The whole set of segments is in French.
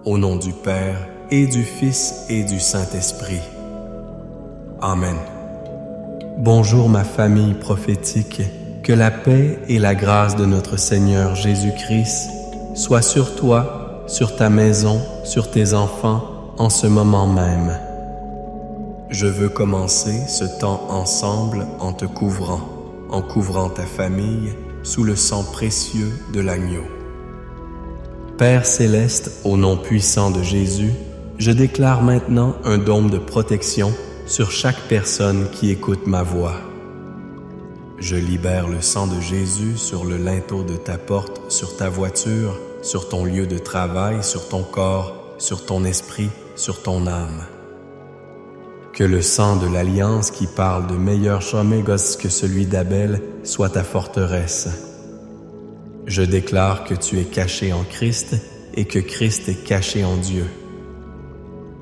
Au nom du Père, et du Fils, et du Saint-Esprit. Amen. Bonjour ma famille prophétique, que la paix et la grâce de notre Seigneur Jésus-Christ soient sur toi, sur ta maison, sur tes enfants, en ce moment même. Je veux commencer ce temps ensemble en te couvrant, en couvrant ta famille sous le sang précieux de l'agneau. Père céleste, au nom puissant de Jésus, je déclare maintenant un dôme de protection sur chaque personne qui écoute ma voix. Je libère le sang de Jésus sur le linteau de ta porte, sur ta voiture, sur ton lieu de travail, sur ton corps, sur ton esprit, sur ton âme. Que le sang de l'Alliance qui parle de meilleurs chomégos que celui d'Abel soit ta forteresse. Je déclare que tu es caché en Christ et que Christ est caché en Dieu.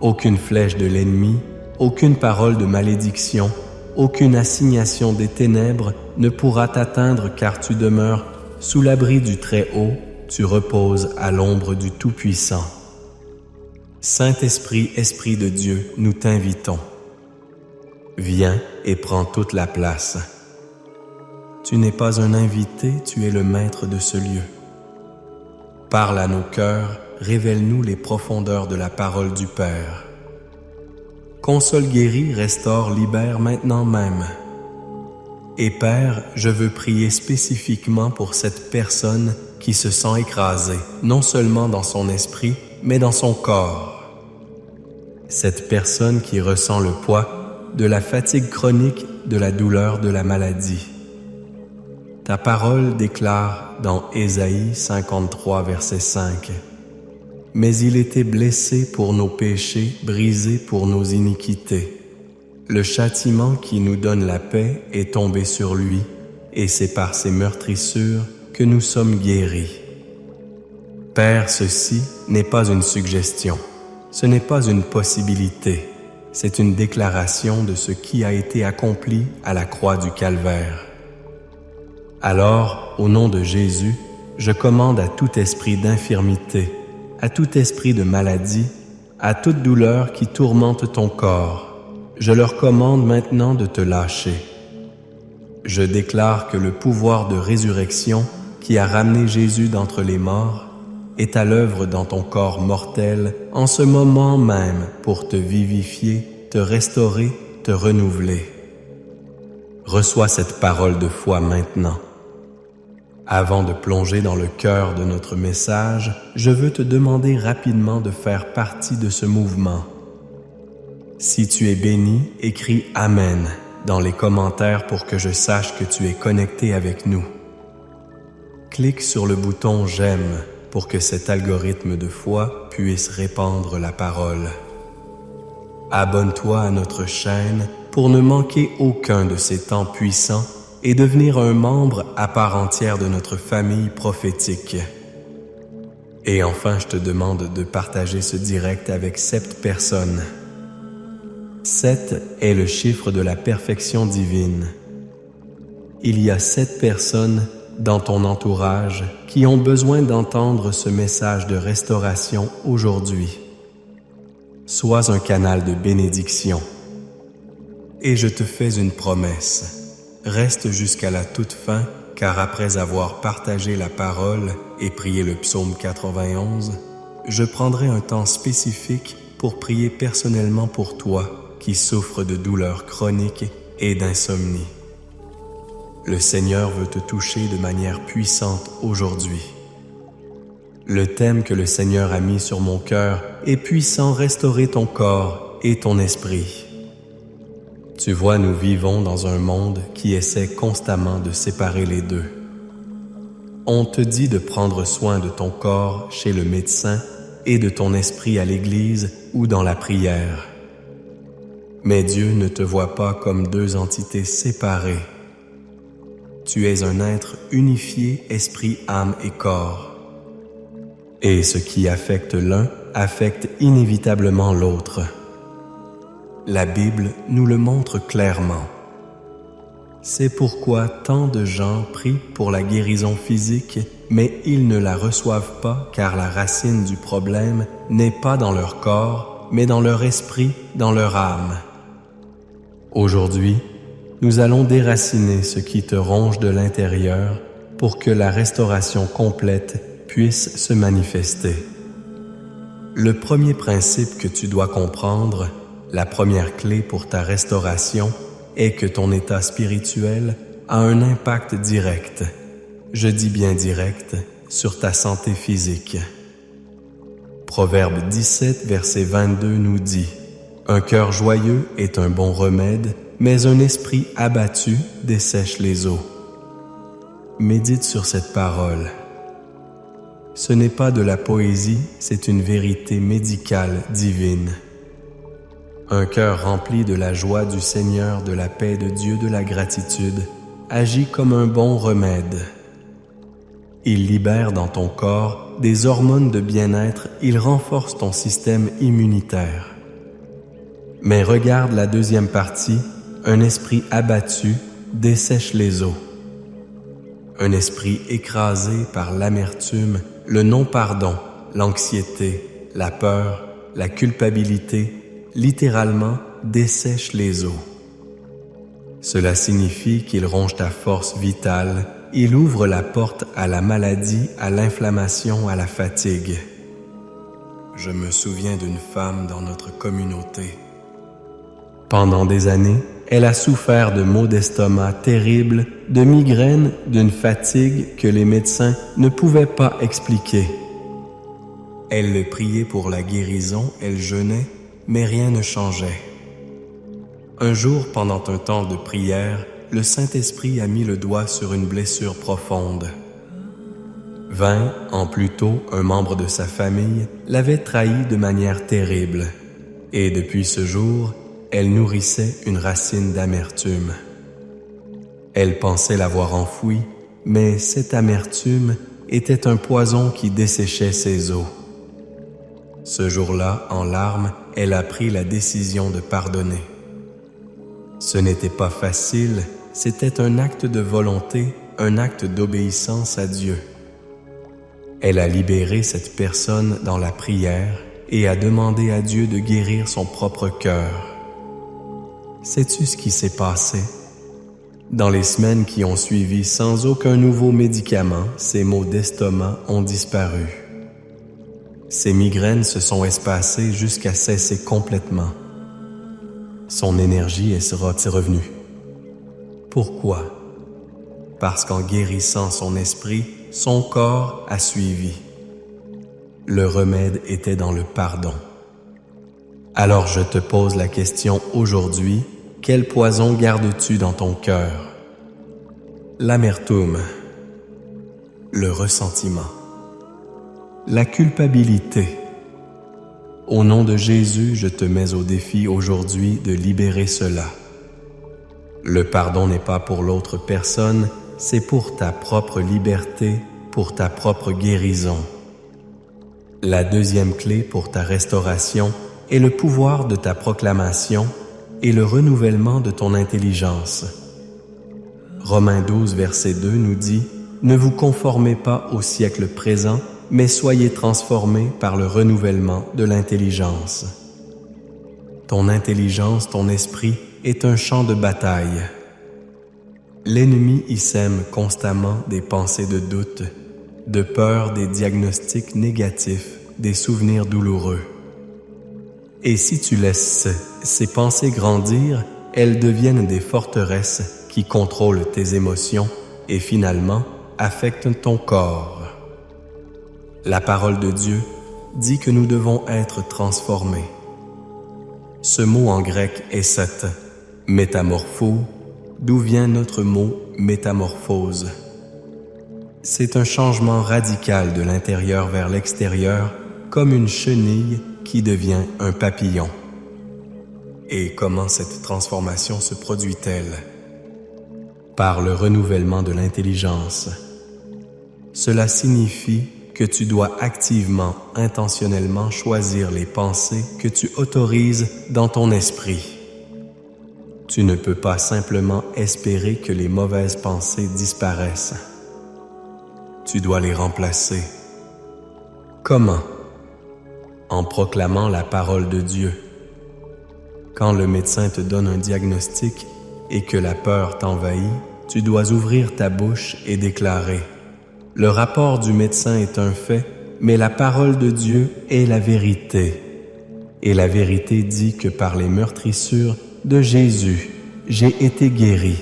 Aucune flèche de l'ennemi, aucune parole de malédiction, aucune assignation des ténèbres ne pourra t'atteindre car tu demeures sous l'abri du Très-Haut, tu reposes à l'ombre du Tout-Puissant. Saint-Esprit, Esprit de Dieu, nous t'invitons. Viens et prends toute la place. Tu n'es pas un invité, tu es le maître de ce lieu. Parle à nos cœurs, révèle-nous les profondeurs de la parole du Père. Console, guéris, restaure, libère maintenant même. Et Père, je veux prier spécifiquement pour cette personne qui se sent écrasée, non seulement dans son esprit, mais dans son corps. Cette personne qui ressent le poids de la fatigue chronique, de la douleur, de la maladie. Ta parole déclare dans Ésaïe 53, verset 5 « Mais il était blessé pour nos péchés, brisé pour nos iniquités. Le châtiment qui nous donne la paix est tombé sur lui, et c'est par ses meurtrissures que nous sommes guéris. » Père, ceci n'est pas une suggestion, ce n'est pas une possibilité, c'est une déclaration de ce qui a été accompli à la croix du Calvaire. Alors, au nom de Jésus, je commande à tout esprit d'infirmité, à tout esprit de maladie, à toute douleur qui tourmente ton corps, je leur commande maintenant de te lâcher. Je déclare que le pouvoir de résurrection qui a ramené Jésus d'entre les morts est à l'œuvre dans ton corps mortel en ce moment même pour te vivifier, te restaurer, te renouveler. Reçois cette parole de foi maintenant. Avant de plonger dans le cœur de notre message, je veux te demander rapidement de faire partie de ce mouvement. Si tu es béni, écris « Amen » dans les commentaires pour que je sache que tu es connecté avec nous. Clique sur le bouton « J'aime » pour que cet algorithme de foi puisse répandre la parole. Abonne-toi à notre chaîne pour ne manquer aucun de ces temps puissants et devenir un membre à part entière de notre famille prophétique. Et enfin, je te demande de partager ce direct avec 7 personnes. 7 est le chiffre de la perfection divine. Il y a 7 personnes dans ton entourage qui ont besoin d'entendre ce message de restauration aujourd'hui. Sois un canal de bénédiction. Et je te fais une promesse. Reste jusqu'à la toute fin, car après avoir partagé la parole et prié le psaume 91, je prendrai un temps spécifique pour prier personnellement pour toi qui souffres de douleurs chroniques et d'insomnie. Le Seigneur veut te toucher de manière puissante aujourd'hui. Le thème que le Seigneur a mis sur mon cœur est puissant restaurer ton corps et ton esprit. Tu vois, nous vivons dans un monde qui essaie constamment de séparer les deux. On te dit de prendre soin de ton corps chez le médecin et de ton esprit à l'église ou dans la prière. Mais Dieu ne te voit pas comme 2 entités séparées. Tu es un être unifié, esprit, âme et corps. Et ce qui affecte l'un affecte inévitablement l'autre. La Bible nous le montre clairement. C'est pourquoi tant de gens prient pour la guérison physique, mais ils ne la reçoivent pas car la racine du problème n'est pas dans leur corps, mais dans leur esprit, dans leur âme. Aujourd'hui, nous allons déraciner ce qui te ronge de l'intérieur pour que la restauration complète puisse se manifester. Le premier principe que tu dois comprendre, la première clé pour ta restauration, est que ton état spirituel a un impact direct, je dis bien direct, sur ta santé physique. Proverbe 17, verset 22 nous dit « Un cœur joyeux est un bon remède, mais un esprit abattu dessèche les eaux. » Médite sur cette parole. Ce n'est pas de la poésie, c'est une vérité médicale divine. Un cœur rempli de la joie du Seigneur, de la paix de Dieu, de la gratitude, agit comme un bon remède. Il libère dans ton corps des hormones de bien-être, il renforce ton système immunitaire. Mais regarde la deuxième partie, un esprit abattu dessèche les eaux. Un esprit écrasé par l'amertume, le non-pardon, l'anxiété, la peur, la culpabilité, littéralement dessèche les eaux. Cela signifie qu'il ronge ta force vitale, il ouvre la porte à la maladie, à l'inflammation, à la fatigue. Je me souviens d'une femme dans notre communauté. Pendant des années, elle a souffert de maux d'estomac terribles, de migraines, d'une fatigue que les médecins ne pouvaient pas expliquer. Elle priait pour la guérison, elle jeûnait, mais rien ne changeait. Un jour, pendant un temps de prière, le Saint-Esprit a mis le doigt sur une blessure profonde. 20 ans plus tôt, un membre de sa famille l'avait trahi de manière terrible. Et depuis ce jour, elle nourrissait une racine d'amertume. Elle pensait l'avoir enfouie, mais cette amertume était un poison qui desséchait ses os. Ce jour-là, en larmes, elle a pris la décision de pardonner. Ce n'était pas facile, c'était un acte de volonté, un acte d'obéissance à Dieu. Elle a libéré cette personne dans la prière et a demandé à Dieu de guérir son propre cœur. Sais-tu ce qui s'est passé? Dans les semaines qui ont suivi, sans aucun nouveau médicament, ses maux d'estomac ont disparu. Ses migraines se sont espacées jusqu'à cesser complètement. Son énergie est revenue. Pourquoi? Parce qu'en guérissant son esprit, son corps a suivi. Le remède était dans le pardon. Alors je te pose la question aujourd'hui, quel poison gardes-tu dans ton cœur? L'amertume, le ressentiment, la culpabilité. Au nom de Jésus, je te mets au défi aujourd'hui de libérer cela. Le pardon n'est pas pour l'autre personne, c'est pour ta propre liberté, pour ta propre guérison. La deuxième clé pour ta restauration est le pouvoir de ta proclamation et le renouvellement de ton intelligence. Romains 12, verset 2 nous dit « Ne vous conformez pas au siècle présent, mais soyez transformés par le renouvellement de l'intelligence. » Ton intelligence, ton esprit est un champ de bataille. L'ennemi y sème constamment des pensées de doute, de peur, des diagnostics négatifs, des souvenirs douloureux. Et si tu laisses ces pensées grandir, elles deviennent des forteresses qui contrôlent tes émotions et finalement affectent ton corps. La parole de Dieu dit que nous devons être transformés. Ce mot en grec est set, métamorpho, d'où vient notre mot métamorphose. C'est un changement radical de l'intérieur vers l'extérieur, comme une chenille qui devient un papillon. Et comment cette transformation se produit-elle? Par le renouvellement de l'intelligence. Cela signifie que tu dois activement, intentionnellement choisir les pensées que tu autorises dans ton esprit. Tu ne peux pas simplement espérer que les mauvaises pensées disparaissent. tu dois les remplacer. Comment? En proclamant la parole de Dieu. Quand le médecin te donne un diagnostic et que la peur t'envahit, tu dois ouvrir ta bouche et déclarer: le rapport du médecin est un fait, mais la parole de Dieu est la vérité. Et la vérité dit que par les meurtrissures de Jésus, j'ai été guéri.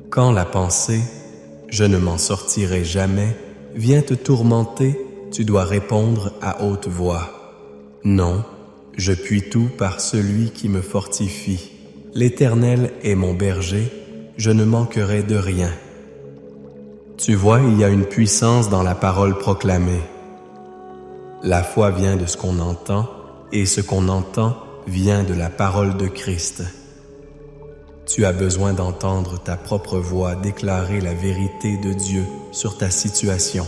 Quand la pensée « je ne m'en sortirai jamais » vient te tourmenter, tu dois répondre à haute voix: non, je puis tout par celui qui me fortifie. L'Éternel est mon berger, je ne manquerai de rien. Tu vois, il y a une puissance dans la parole proclamée. La foi vient de ce qu'on entend, et ce qu'on entend vient de la parole de Christ. Tu as besoin d'entendre ta propre voix déclarer la vérité de Dieu sur ta situation.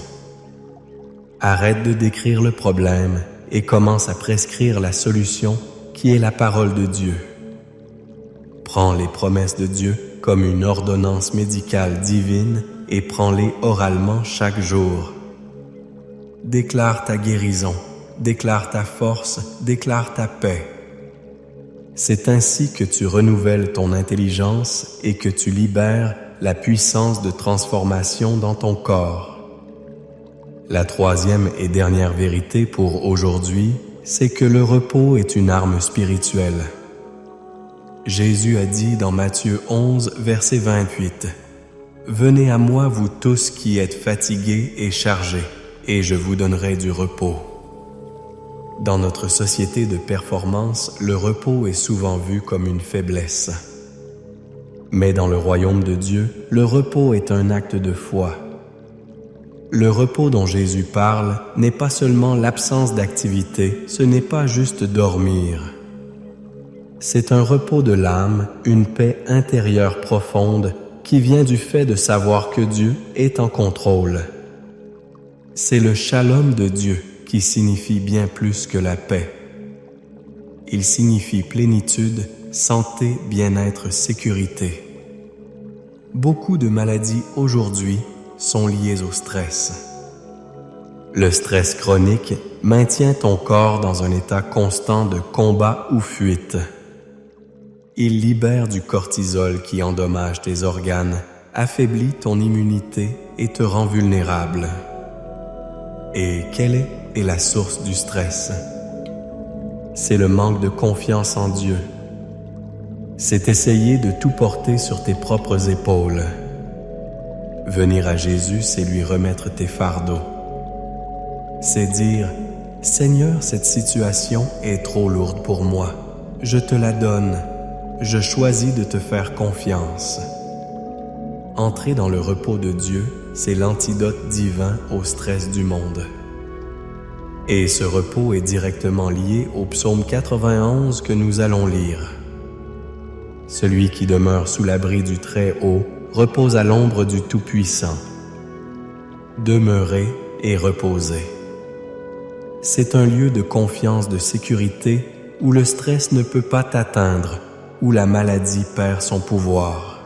Arrête de décrire le problème et commence à prescrire la solution qui est la parole de Dieu. Prends les promesses de Dieu comme une ordonnance médicale divine et prends-les oralement chaque jour. Déclare ta guérison, déclare ta force, déclare ta paix. C'est ainsi que tu renouvelles ton intelligence et que tu libères la puissance de transformation dans ton corps. La troisième et dernière vérité pour aujourd'hui, c'est que le repos est une arme spirituelle. Jésus a dit dans Matthieu 11, verset 28, « Venez à moi vous tous qui êtes fatigués et chargés, et je vous donnerai du repos. » Dans notre société de performance, le repos est souvent vu comme une faiblesse. Mais dans le royaume de Dieu, le repos est un acte de foi. Le repos dont Jésus parle n'est pas seulement l'absence d'activité, ce n'est pas juste dormir. C'est un repos de l'âme, une paix intérieure profonde qui vient du fait de savoir que Dieu est en contrôle. C'est le shalom de Dieu qui signifie bien plus que la paix. Il signifie plénitude, santé, bien-être, sécurité. Beaucoup de maladies aujourd'hui sont liées au stress. Le stress chronique maintient ton corps dans un état constant de combat ou fuite. Il libère du cortisol qui endommage tes organes, affaiblit ton immunité et te rend vulnérable. Et quelle est la source du stress? C'est le manque de confiance en Dieu. C'est essayer de tout porter sur tes propres épaules. Venir à Jésus, c'est lui remettre tes fardeaux. C'est dire: Seigneur, cette situation est trop lourde pour moi. Je te la donne. Je choisis de te faire confiance. Entrer dans le repos de Dieu, c'est l'antidote divin au stress du monde. Et ce repos est directement lié au psaume 91 que nous allons lire. Celui qui demeure sous l'abri du Très-Haut repose à l'ombre du Tout-Puissant. Demeurer et reposer. C'est un lieu de confiance, de sécurité, où le stress ne peut pas t'atteindre, où la maladie perd son pouvoir.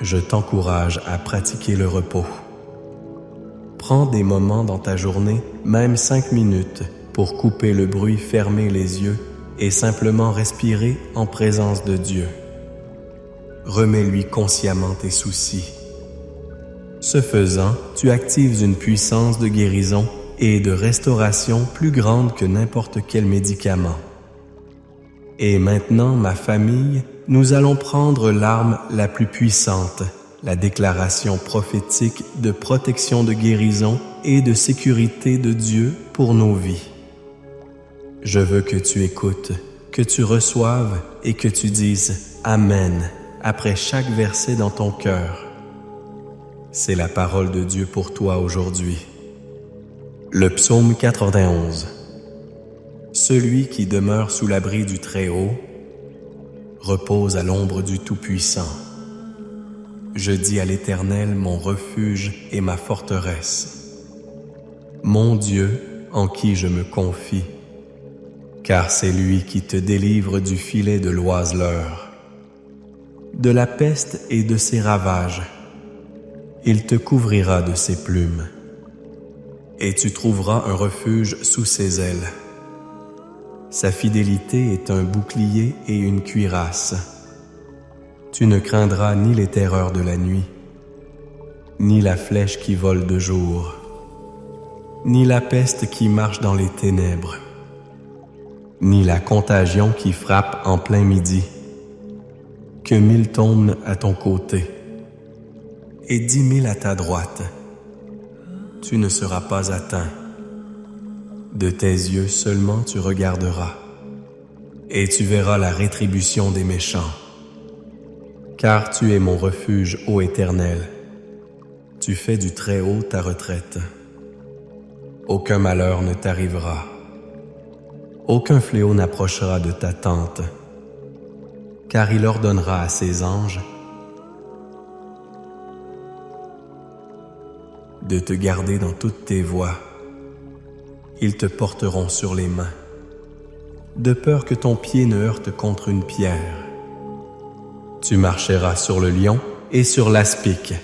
Je t'encourage à pratiquer le repos. Prends des moments dans ta journée, même 5 minutes, pour couper le bruit, fermer les yeux et simplement respirer en présence de Dieu. Remets-lui consciemment tes soucis. Ce faisant, tu actives une puissance de guérison et de restauration plus grande que n'importe quel médicament. Et maintenant, ma famille, nous allons prendre l'arme la plus puissante, la déclaration prophétique de protection, de guérison et de sécurité de Dieu pour nos vies. Je veux que tu écoutes, que tu reçoives et que tu dises « Amen » après chaque verset dans ton cœur. C'est la parole de Dieu pour toi aujourd'hui. Le psaume 91. Celui qui demeure sous l'abri du Très-Haut repose à l'ombre du Tout-Puissant. Je dis à l'Éternel mon refuge et ma forteresse, mon Dieu en qui je me confie, car c'est lui qui te délivre du filet de l'oiseleur, de la peste et de ses ravages. Il te couvrira de ses plumes, et tu trouveras un refuge sous ses ailes. Sa fidélité est un bouclier et une cuirasse. Tu ne craindras ni les terreurs de la nuit, ni la flèche qui vole de jour, ni la peste qui marche dans les ténèbres, ni la contagion qui frappe en plein midi. Que 1000 tombent à ton côté et 10 000 à ta droite, tu ne seras pas atteint. De tes yeux seulement tu regarderas, et tu verras la rétribution des méchants. Car tu es mon refuge, ô Éternel. Tu fais du Très-Haut ta retraite. Aucun malheur ne t'arrivera. Aucun fléau n'approchera de ta tente, car il ordonnera à ses anges de te garder dans toutes tes voies. Ils te porteront sur les mains, de peur que ton pied ne heurte contre une pierre. Tu marcheras sur le lion et sur l'aspic.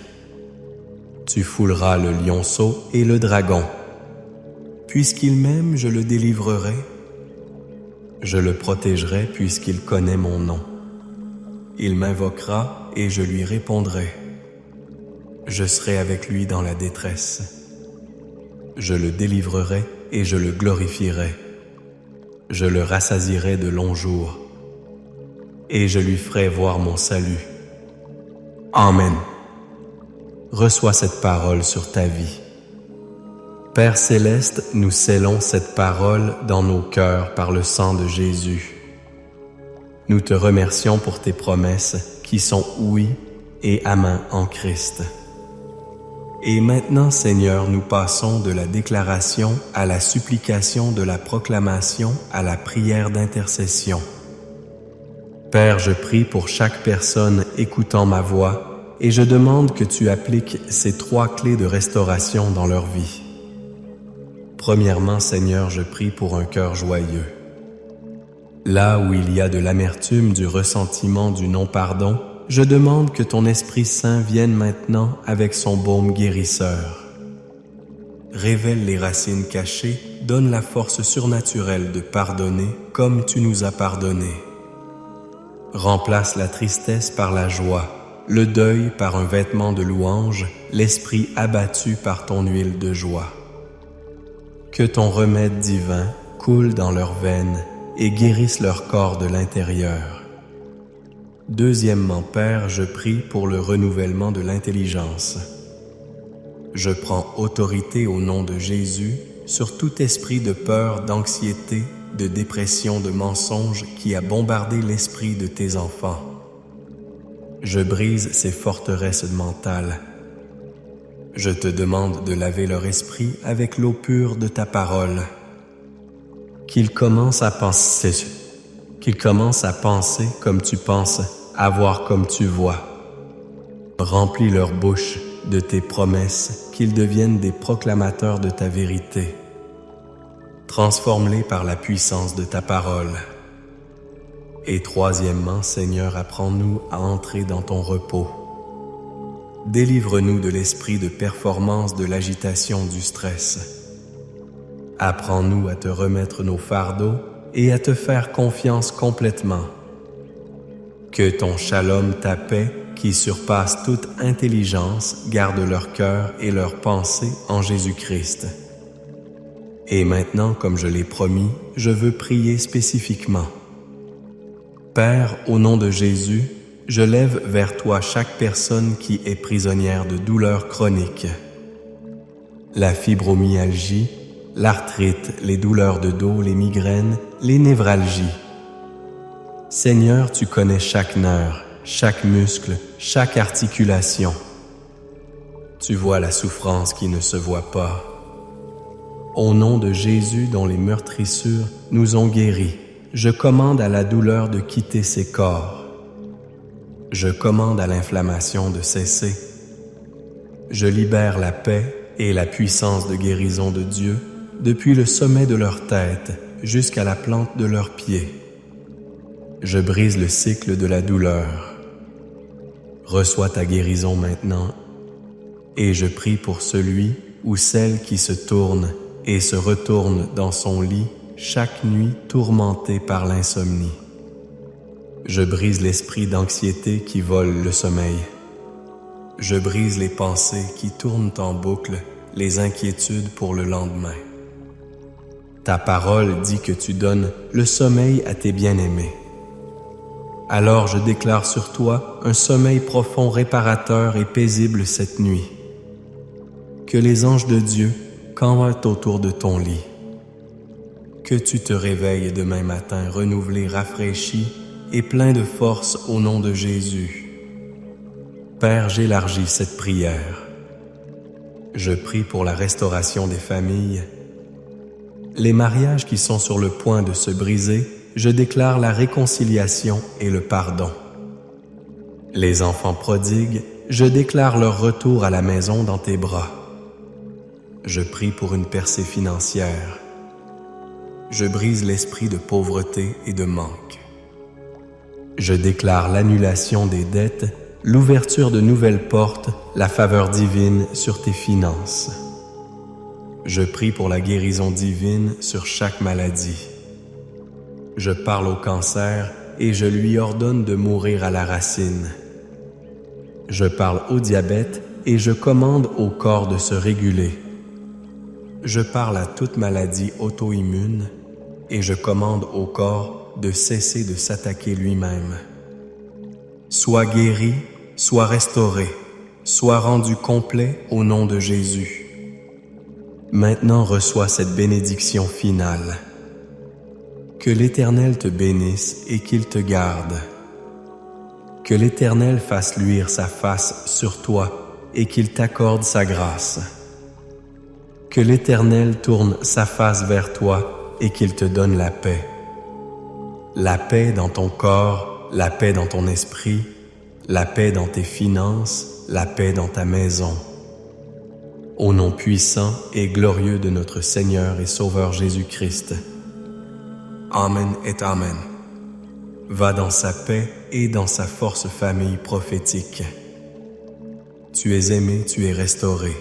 Tu fouleras le lionceau et le dragon. Puisqu'il m'aime, je le délivrerai. Je le protégerai puisqu'il connaît mon nom. Il m'invoquera et je lui répondrai. Je serai avec lui dans la détresse. Je le délivrerai et je le glorifierai. Je le rassasierai de longs jours et je lui ferai voir mon salut. Amen. Reçois cette parole sur ta vie. Père céleste, nous scellons cette parole dans nos cœurs par le sang de Jésus. Nous te remercions pour tes promesses qui sont oui et amen en Christ. Et maintenant, Seigneur, nous passons de la déclaration à la supplication, de la proclamation à la prière d'intercession. Père, je prie pour chaque personne écoutant ma voix et je demande que tu appliques ces 3 clés de restauration dans leur vie. Premièrement, Seigneur, je prie pour un cœur joyeux. Là où il y a de l'amertume, du ressentiment, du non-pardon, je demande que ton Esprit Saint vienne maintenant avec son baume guérisseur. Révèle les racines cachées, donne la force surnaturelle de pardonner comme tu nous as pardonné. Remplace la tristesse par la joie, le deuil par un vêtement de louange, l'esprit abattu par ton huile de joie. Que ton remède divin coule dans leurs veines et guérisse leur corps de l'intérieur. Deuxièmement, Père, je prie pour le renouvellement de l'intelligence. Je prends autorité au nom de Jésus sur tout esprit de peur, d'anxiété, de dépression, de mensonge qui a bombardé l'esprit de tes enfants. Je brise ces forteresses mentales. Je te demande de laver leur esprit avec l'eau pure de ta parole. Qu'ils commencent à penser comme tu penses, à voir comme tu vois. Remplis leur bouche de tes promesses, qu'ils deviennent des proclamateurs de ta vérité. Transforme-les par la puissance de ta parole. Et troisièmement, Seigneur, apprends-nous à entrer dans ton repos. Délivre-nous de l'esprit de performance, de l'agitation, du stress. Apprends-nous à te remettre nos fardeaux et à te faire confiance complètement. Que ton shalom, ta paix, qui surpasse toute intelligence, garde leur cœur et leurs pensées en Jésus-Christ. Et maintenant, comme je l'ai promis, je veux prier spécifiquement. Père, au nom de Jésus, je lève vers toi chaque personne qui est prisonnière de douleurs chroniques. La fibromyalgie, l'arthrite, les douleurs de dos, les migraines, les névralgies. Seigneur, tu connais chaque nerf, chaque muscle, chaque articulation. Tu vois la souffrance qui ne se voit pas. Au nom de Jésus dont les meurtrissures nous ont guéris, je commande à la douleur de quitter ses corps. Je commande à l'inflammation de cesser. Je libère la paix et la puissance de guérison de Dieu depuis le sommet de leur tête jusqu'à la plante de leurs pieds. Je brise le cycle de la douleur. reçois ta guérison maintenant. Et je prie pour celui ou celle qui se tourne et se retourne dans son lit chaque nuit tourmenté par l'insomnie. Je brise l'esprit d'anxiété qui vole le sommeil. Je brise les pensées qui tournent en boucle, les inquiétudes pour le lendemain. Ta parole dit que tu donnes le sommeil à tes bien-aimés. Alors je déclare sur toi un sommeil profond, réparateur et paisible cette nuit. Que les anges de Dieu campent autour de ton lit. Que tu te réveilles demain matin renouvelé, rafraîchi et plein de force au nom de Jésus. Père, j'élargis cette prière. Je prie pour la restauration des familles. Les mariages qui sont sur le point de se briser, je déclare la réconciliation et le pardon. Les enfants prodigues, je déclare leur retour à la maison dans tes bras. Je prie pour une percée financière. Je brise l'esprit de pauvreté et de manque. Je déclare l'annulation des dettes, l'ouverture de nouvelles portes, la faveur divine sur tes finances. Je prie pour la guérison divine sur chaque maladie. Je parle au cancer et je lui ordonne de mourir à la racine. Je parle au diabète et je commande au corps de se réguler. Je parle à toute maladie auto-immune et je commande au corps de cesser de s'attaquer lui-même. Sois guéri, sois restauré, sois rendu complet au nom de Jésus. Maintenant reçois cette bénédiction finale. Que l'Éternel te bénisse et qu'il te garde. Que l'Éternel fasse luire sa face sur toi et qu'il t'accorde sa grâce. Que l'Éternel tourne sa face vers toi et qu'il te donne la paix. La paix dans ton corps, la paix dans ton esprit, la paix dans tes finances, la paix dans ta maison. Au nom puissant et glorieux de notre Seigneur et Sauveur Jésus-Christ. Amen et Amen. Va dans sa paix et dans sa force famille prophétique. Tu es aimé, tu es restauré.